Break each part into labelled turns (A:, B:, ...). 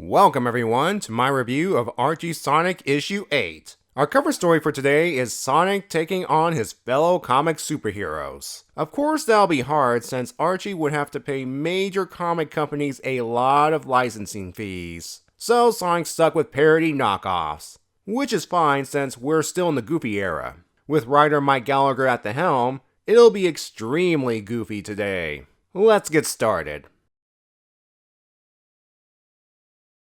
A: Welcome everyone to my review of Archie Sonic Issue 8. Our cover story for today is Sonic taking on his fellow comic superheroes. Of course that'll be hard since Archie would have to pay major comic companies a lot of licensing fees. So Sonic's stuck with parody knockoffs, which is fine since we're still in the Goofy era. With writer Mike Gallagher at the helm, it'll be extremely goofy today. Let's get started.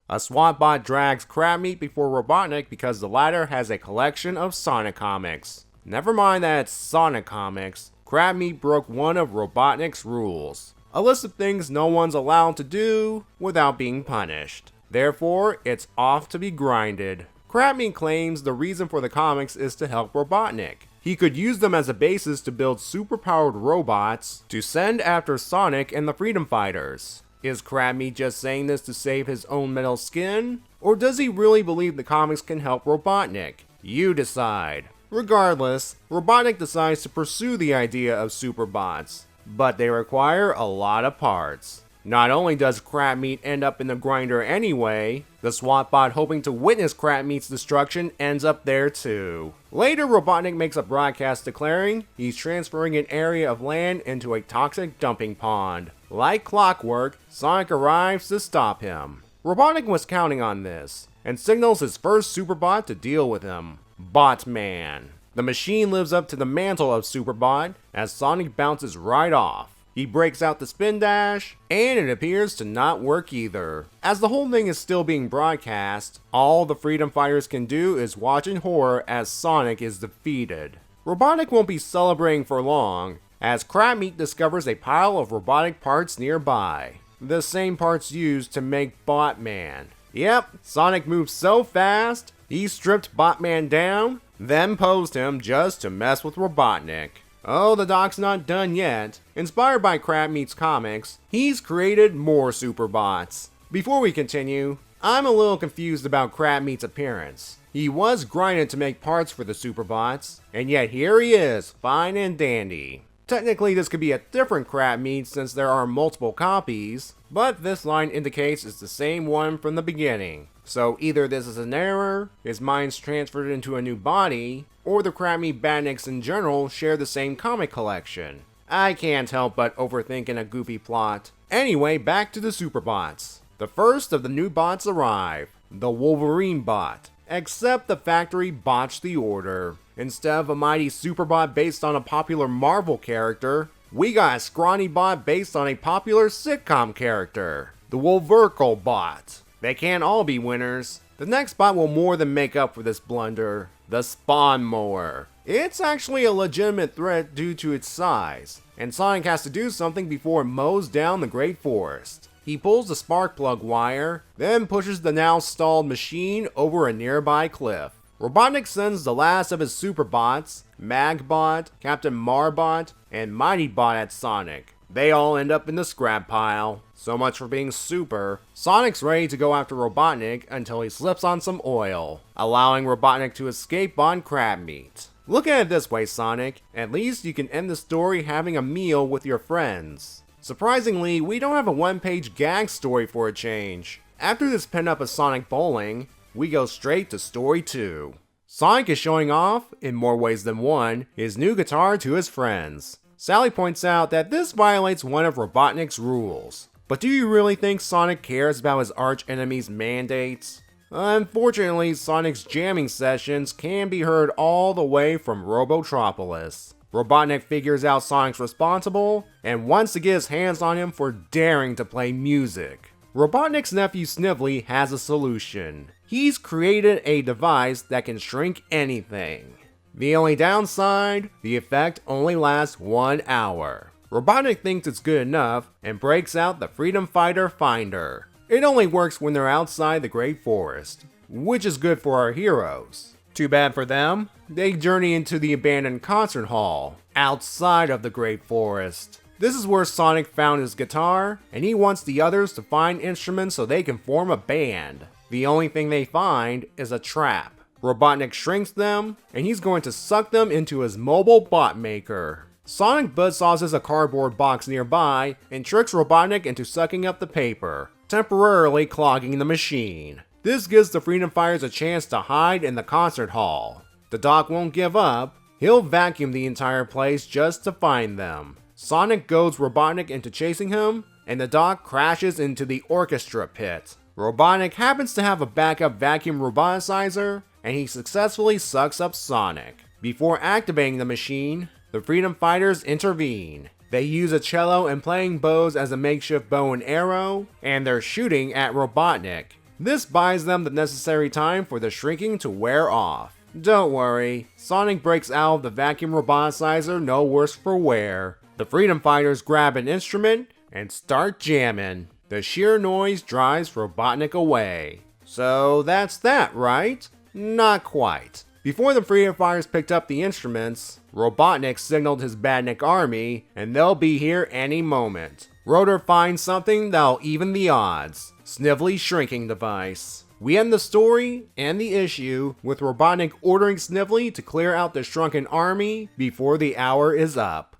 A: A SWAT bot drags Crabmeat before Robotnik because the latter has a collection of Sonic comics. Never mind that it's Sonic comics, Crabmeat broke one of Robotnik's rules. A list of things no one's allowed to do without being punished. Therefore, it's off to be grinded. Crabmeat claims the reason for the comics is to help Robotnik. He could use them as a basis to build superpowered robots to send after Sonic and the Freedom Fighters. Is Crabmeat just saying this to save his own metal skin? Or does he really believe the comics can help Robotnik? You decide. Regardless, Robotnik decides to pursue the idea of superbots, but they require a lot of parts. Not only does Crabmeat end up in the grinder anyway, the SWAT bot hoping to witness Crabmeat's destruction ends up there too. Later, Robotnik makes a broadcast declaring he's transferring an area of land into a toxic dumping pond. Like clockwork, Sonic arrives to stop him. Robotnik was counting on this, and signals his first Superbot to deal with him, Botman. The machine lives up to the mantle of Superbot as Sonic bounces right off. He breaks out the spin dash, and it appears to not work either. As the whole thing is still being broadcast, all the Freedom Fighters can do is watch in horror as Sonic is defeated. Robotnik won't be celebrating for long, as Crabmeat discovers a pile of robotic parts nearby. The same parts used to make Botman. Yep, Sonic moves so fast, he stripped Botman down, then posed him just to mess with Robotnik. Oh, the doc's not done yet. Inspired by Crabmeat's comics, he's created more Superbots. Before we continue, I'm a little confused about Crabmeat's appearance. He was grinded to make parts for the Superbots, and yet here he is, fine and dandy. Technically this could be a different Crabmeat since there are multiple copies, but this line indicates it's the same one from the beginning. So either this is an error, his mind's transferred into a new body, or the Crabmeat Badniks in general share the same comic collection. I can't help but overthinking a goofy plot. Anyway, back to the Superbots. The first of the new bots arrive, the Wolverine Bot. Except the factory botched the order. Instead of a mighty Superbot based on a popular Marvel character, we got a scrawny bot based on a popular sitcom character, the Wolverine Bot. They can't all be winners. The next bot will more than make up for this blunder, the Spawn Mower. It's actually a legitimate threat due to its size, and Sonic has to do something before it mows down the Great Forest. He pulls the spark plug wire, then pushes the now stalled machine over a nearby cliff. Robotnik sends the last of his Superbots, Magbot, Captain Marbot, and Mighty Bot at Sonic. They all end up in the scrap pile. So much for being super. Sonic's ready to go after Robotnik until he slips on some oil, allowing Robotnik to escape on Crabmeat. Look at it this way, Sonic. At least you can end the story having a meal with your friends. Surprisingly, we don't have a one-page gag story for a change. After this pin-up of Sonic bowling, we go straight to story 2. Sonic is showing off, in more ways than one, his new guitar to his friends. Sally points out that this violates one of Robotnik's rules. But do you really think Sonic cares about his arch-enemy's mandates? Unfortunately, Sonic's jamming sessions can be heard all the way from Robotropolis. Robotnik figures out Sonic's responsible, and wants to get his hands on him for daring to play music. Robotnik's nephew Snively has a solution. He's created a device that can shrink anything. The only downside, the effect only lasts 1 hour. Robotnik thinks it's good enough and breaks out the Freedom Fighter Finder. It only works when they're outside the Great Forest, which is good for our heroes. Too bad for them, they journey into the abandoned concert hall, outside of the Great Forest. This is where Sonic found his guitar, and he wants the others to find instruments so they can form a band. The only thing they find is a trap. Robotnik shrinks them, and he's going to suck them into his mobile bot maker. Sonic buzzsaws a cardboard box nearby and tricks Robotnik into sucking up the paper. temporarily clogging the machine. This gives the Freedom Fighters a chance to hide in the concert hall. The Doc won't give up. He'll vacuum the entire place just to find them. Sonic goads Robotnik into chasing him, and the Doc crashes into the orchestra pit. Robotnik happens to have a backup vacuum roboticizer, and he successfully sucks up Sonic. Before activating the machine, the Freedom Fighters intervene. They use a cello and playing bows as a makeshift bow and arrow, and they're shooting at Robotnik. This buys them the necessary time for the shrinking to wear off. Don't worry, Sonic breaks out of the vacuum roboticizer no worse for wear. The Freedom Fighters grab an instrument and start jamming. The sheer noise drives Robotnik away. So that's that, right? Not quite. Before the Freedom Fighters picked up the instruments, Robotnik signaled his Badnik army, and they'll be here any moment. Rotor finds something that'll even the odds. Snively's shrinking device. We end the story and the issue with Robotnik ordering Snively to clear out the shrunken army before the hour is up.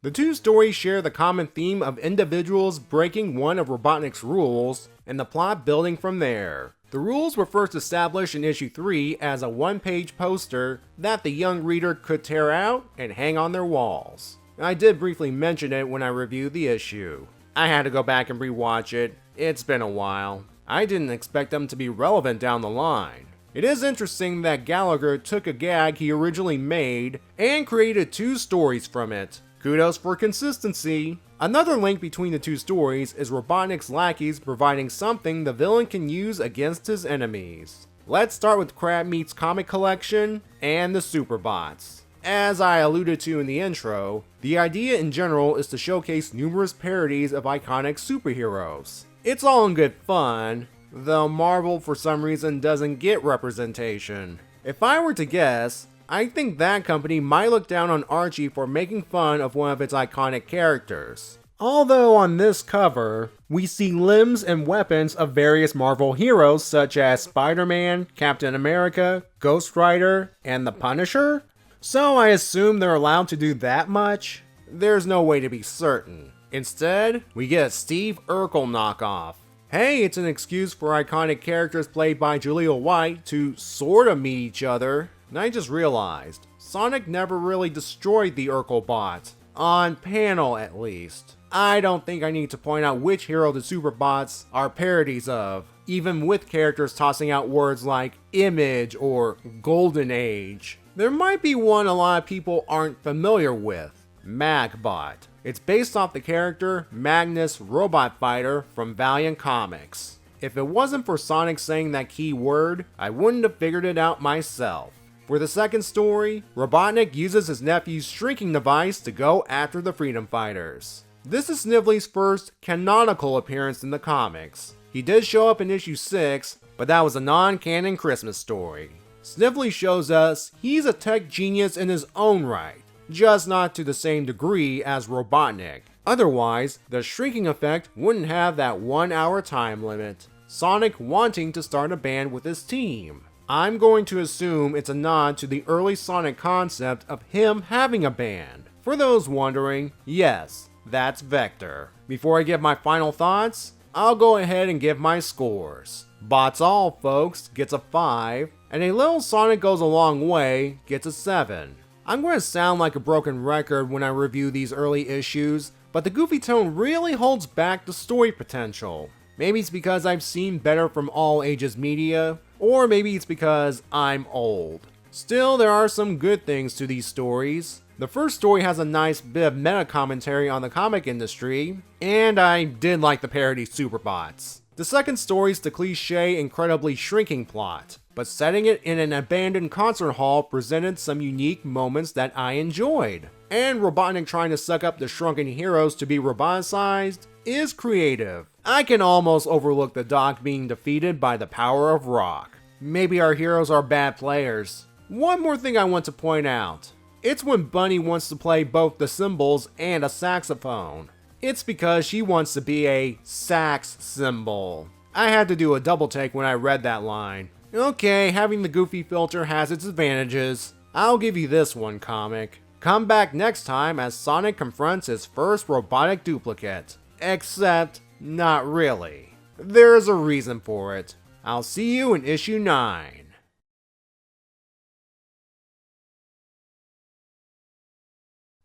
A: The two stories share the common theme of individuals breaking one of Robotnik's rules, and the plot building from there. The rules were first established in issue 3 as a one-page poster that the young reader could tear out and hang on their walls. I did briefly mention it when I reviewed the issue. I had to go back and rewatch it. It's been a while. I didn't expect them to be relevant down the line. It is interesting that Gallagher took a gag he originally made and created two stories from it. Kudos for consistency. Another link between the two stories is Robotnik's lackeys providing something the villain can use against his enemies. Let's start with Crabmeat's comic collection and the Superbots. As I alluded to in the intro, the idea in general is to showcase numerous parodies of iconic superheroes. It's all in good fun, though Marvel for some reason doesn't get representation. If I were to guess, I think that company might look down on Archie for making fun of one of its iconic characters. Although on this cover, we see limbs and weapons of various Marvel heroes such as Spider-Man, Captain America, Ghost Rider, and the Punisher? So I assume they're allowed to do that much? There's no way to be certain. Instead, we get a Steve Urkel knockoff. Hey, it's an excuse for iconic characters played by Jaleel White to sorta meet each other. And I just realized, Sonic never really destroyed the Urkel bot. On panel, at least. I don't think I need to point out which hero the Superbots are parodies of, even with characters tossing out words like image or golden age. There might be one a lot of people aren't familiar with, Magbot. It's based off the character Magnus Robot Fighter from Valiant Comics. If it wasn't for Sonic saying that key word, I wouldn't have figured it out myself. For the second story, Robotnik uses his nephew's shrinking device to go after the Freedom Fighters. This is Snively's first canonical appearance in the comics. He did show up in issue 6, but that was a non-canon Christmas story. Snively shows us he's a tech genius in his own right, just not to the same degree as Robotnik. Otherwise, the shrinking effect wouldn't have that 1 hour time limit. Sonic wanting to start a band with his team. I'm going to assume it's a nod to the early Sonic concept of him having a band. For those wondering, yes, that's Vector. Before I give my final thoughts, I'll go ahead and give my scores. Bots All, folks, gets a 5, and A Little Sonic Goes a Long Way gets a 7. I'm going to sound like a broken record when I review these early issues, but the goofy tone really holds back the story potential. Maybe it's because I've seen better from all ages media, or maybe it's because I'm old. Still, there are some good things to these stories. The first story has a nice bit of meta commentary on the comic industry, and I did like the parody Superbots. The second story's the cliche, incredibly shrinking plot, but setting it in an abandoned concert hall presented some unique moments that I enjoyed. And Robotnik trying to suck up the shrunken heroes to be roboticized is creative. I can almost overlook the Doc being defeated by the power of rock. Maybe our heroes are bad players. One more thing I want to point out. It's when Bunny wants to play both the cymbals and a saxophone. It's because she wants to be a sax symbol. I had to do a double take when I read that line. Okay, having the goofy filter has its advantages. I'll give you this one, comic. Come back next time as Sonic confronts his first robotic duplicate. Except, not really. There's a reason for it. I'll see you in issue 9.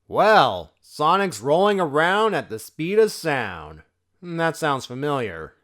A: Well, Sonic's rolling around at the speed of sound. That sounds familiar.